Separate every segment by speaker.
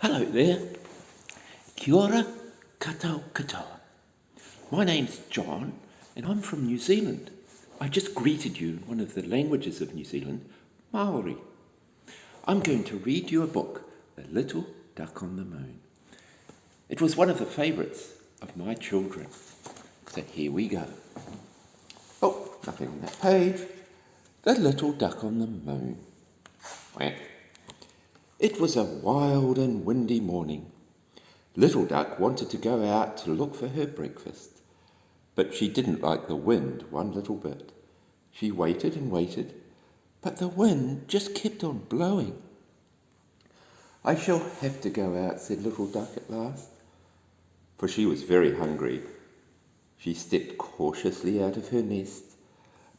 Speaker 1: Hello there. Kia ora, katoa katoa. My name's John and I'm from New Zealand. I just greeted you in one of the languages of New Zealand, Maori. I'm going to read you a book, The Little Duck on the Moon. It was one of the favourites of my children. So here we go. Oh, nothing on that page. The Little Duck on the Moon. Well, it was a wild and windy morning. Little Duck wanted to go out to look for her breakfast, but she didn't like the wind one little bit. She waited and waited, but the wind just kept on blowing. I shall have to go out, said Little Duck at last, for she was very hungry. She stepped cautiously out of her nest,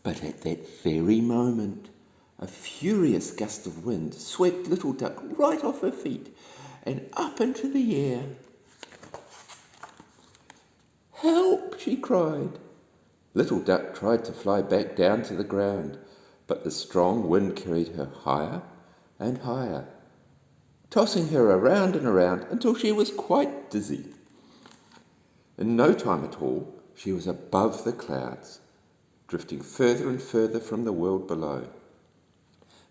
Speaker 1: but at that very moment, a furious gust of wind swept Little Duck right off her feet and up into the air. "Help!" she cried. Little Duck tried to fly back down to the ground, but the strong wind carried her higher and higher, tossing her around and around until she was quite dizzy. In no time at all, she was above the clouds, drifting further and further from the world below.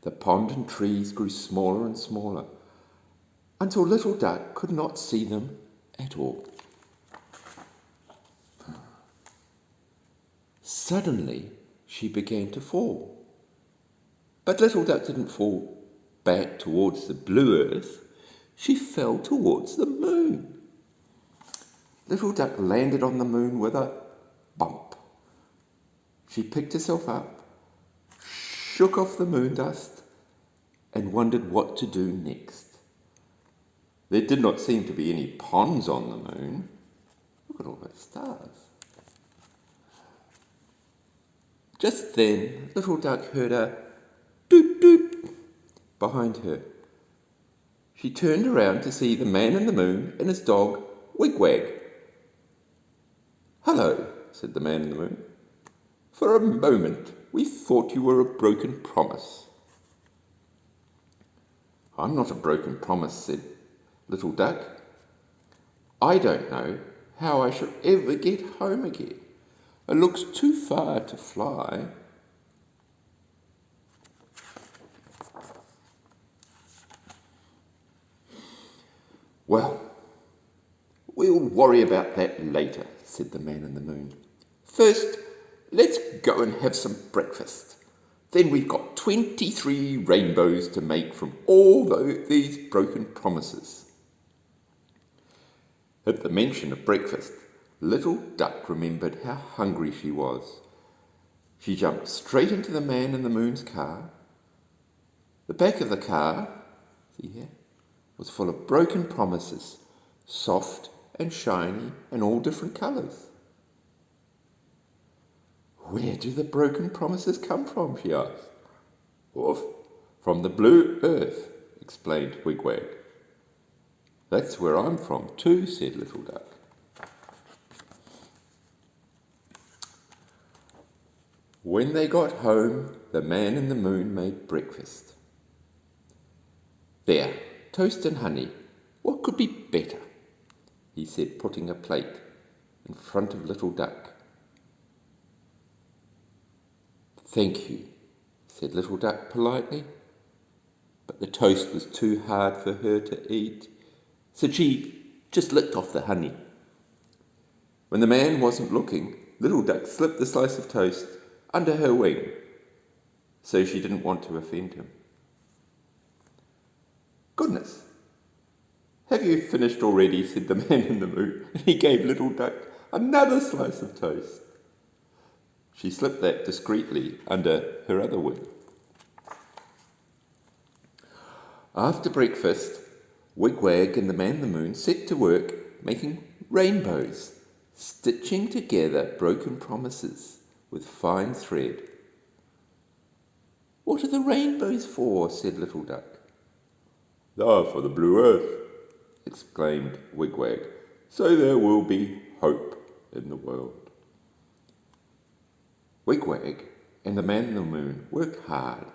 Speaker 1: The pond and trees grew smaller and smaller, until Little Duck could not see them at all. Suddenly, she began to fall. But Little Duck didn't fall back towards the blue earth. She fell towards the moon. Little Duck landed on the moon with a bump. She picked herself up, shook off the moon dust, and wondered what to do next. There did not seem to be any ponds on the moon. Look at all those stars. Just then, Little Duck heard a doot doot behind her. She turned around to see the man in the moon and his dog, Wigwag. "Hello," said the man in the moon. "For a moment we thought you were a broken promise." "I'm not a broken promise," said Little Duck. "I don't know how I shall ever get home again. It looks too far to fly." "Well, we'll worry about that later," said the man in the moon. "First, let's go and have some breakfast. Then we've got 23 rainbows to make from all these broken promises." At the mention of breakfast, Little Duck remembered how hungry she was. She jumped straight into the man in the moon's car. The back of the car, see here, was full of broken promises, soft and shiny and all different colours. "Where do the broken promises come from?" she asked. "From the blue earth," explained Wigwag. "That's where I'm from too," said Little Duck. When they got home, the man in the moon made breakfast. "There, toast and honey. What could be better?" he said, putting a plate in front of Little Duck. "Thank you," said Little Duck politely, but the toast was too hard for her to eat, so she just licked off the honey. When the man wasn't looking, Little Duck slipped the slice of toast under her wing, so she didn't want to offend him. "Goodness, have you finished already?" said the man in the moon, and he gave Little Duck another slice of toast. She slipped that discreetly under her other wing. After breakfast, Wigwag and the man in the moon set to work making rainbows, stitching together broken promises with fine thread. "What are the rainbows for?" said Little Duck. "They're for the blue earth," exclaimed Wigwag, "so there will be hope in the world." Wigwag and the man in the moon worked hard,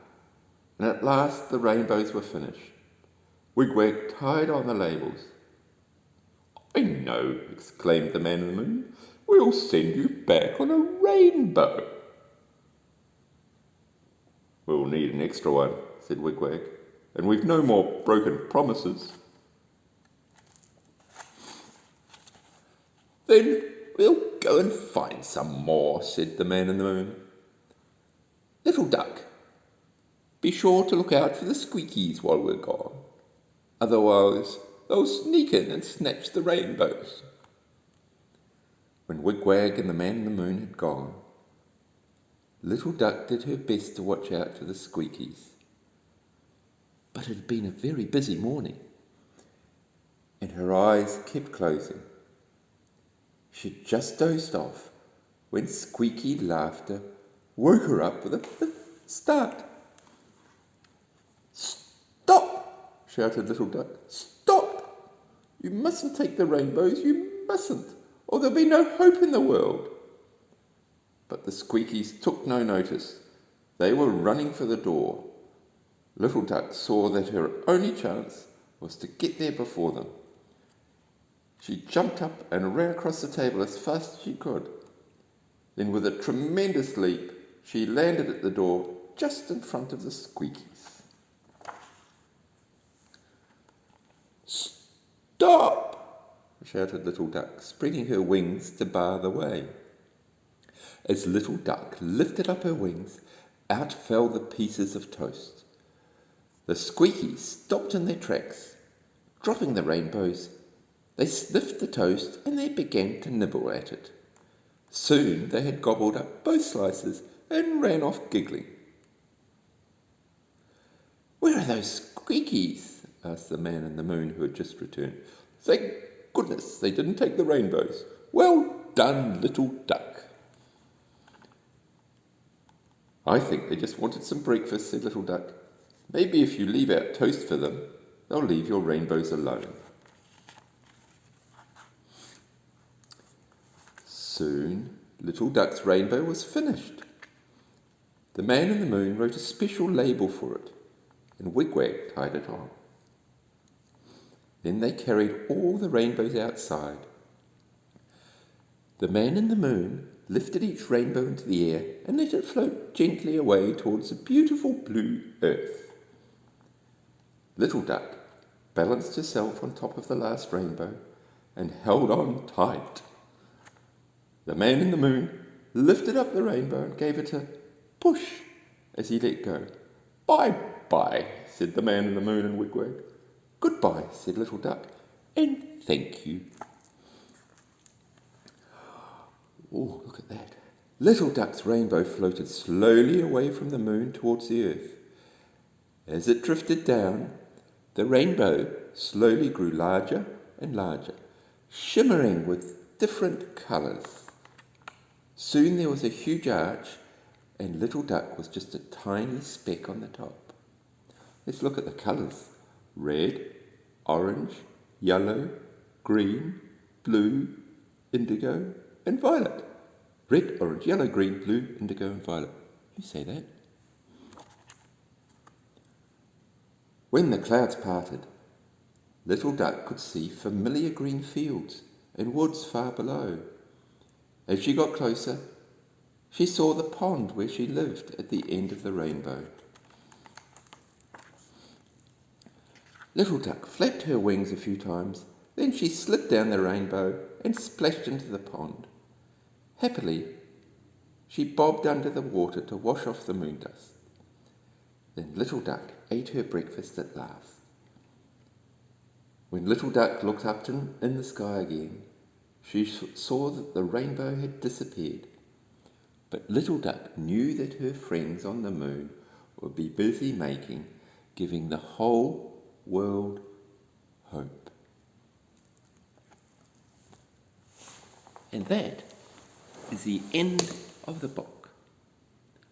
Speaker 1: and at last the rainbows were finished.
Speaker 2: Wigwag tied on the labels. "I know," exclaimed the man in the moon. "We'll send you back on a rainbow." "We'll need an extra one," said Wigwag, "and we've no more broken promises." "Then we'll go and find some more," said the man in the moon. "Little duck, be sure to look out for the Squeakies while we're gone. Otherwise they'll sneak in and snatch the rainbows." When Wigwag and the man in the moon had gone, Little Duck did her best to watch out for the Squeakies. But it had been a very busy morning, and her eyes kept closing. She had just dozed off when squeaky laughter woke her up with a start. "Stop!" shouted Little Duck. "Stop! You mustn't take the rainbows, you mustn't, or there'll be no hope in the world." But the Squeakies took no notice. They were running for the door. Little Duck saw that her only chance was to get there before them. She jumped up and ran across the table as fast as she could. Then, with a tremendous leap, she landed at the door just in front of the Squeakies. "Stop!" shouted Little Duck, spreading her wings to bar the way. As Little Duck lifted up her wings, out fell the pieces of toast. The Squeakies stopped in their tracks. Dropping the rainbows, they sniffed the toast and they began to nibble at it. Soon they had gobbled up both slices and ran off giggling. "Where are those Squeakies?" asked the man in the moon who had just returned. "Thank goodness they didn't take the rainbows. Well done, Little Duck." "I think they just wanted some breakfast," said Little Duck. "Maybe if you leave out toast for them, they'll leave your rainbows alone." Soon Little Duck's rainbow was finished. The man in the moon wrote a special label for it, and Wigwag tied it on. Then they carried all the rainbows outside. The man in the moon lifted each rainbow into the air and let it float gently away towards the beautiful blue earth. Little Duck balanced herself on top of the last rainbow and held on tight. The man in the moon lifted up the rainbow and gave it a push as he let go. "Bye-bye," said the man in the moon and Wigwag. "Goodbye," said Little Duck, "and thank you." Oh, look at that. Little Duck's rainbow floated slowly away from the moon towards the earth. As it drifted down, the rainbow slowly grew larger and larger, shimmering with different colours. Soon there was a huge arch, and Little Duck was just a tiny speck on the top. Let's look at the colours. Red, orange, yellow, green, blue, indigo, and violet. Red, orange, yellow, green, blue, indigo, and violet. You say that. When the clouds parted, Little Duck could see familiar green fields and woods far below. As she got closer, she saw the pond where she lived at the end of the rainbow. Little Duck flapped her wings a few times, then she slid down the rainbow and splashed into the pond. Happily, she bobbed under the water to wash off the moon dust. Then Little Duck ate her breakfast at last. When Little Duck looked up in the sky again, she saw that the rainbow had disappeared. But Little Duck knew that her friends on the moon would be busy giving the whole world hope.
Speaker 1: And that is the end of the book.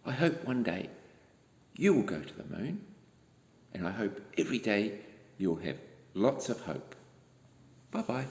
Speaker 1: I hope one day you will go to the moon, and I hope every day you'll have lots of hope. Bye-bye.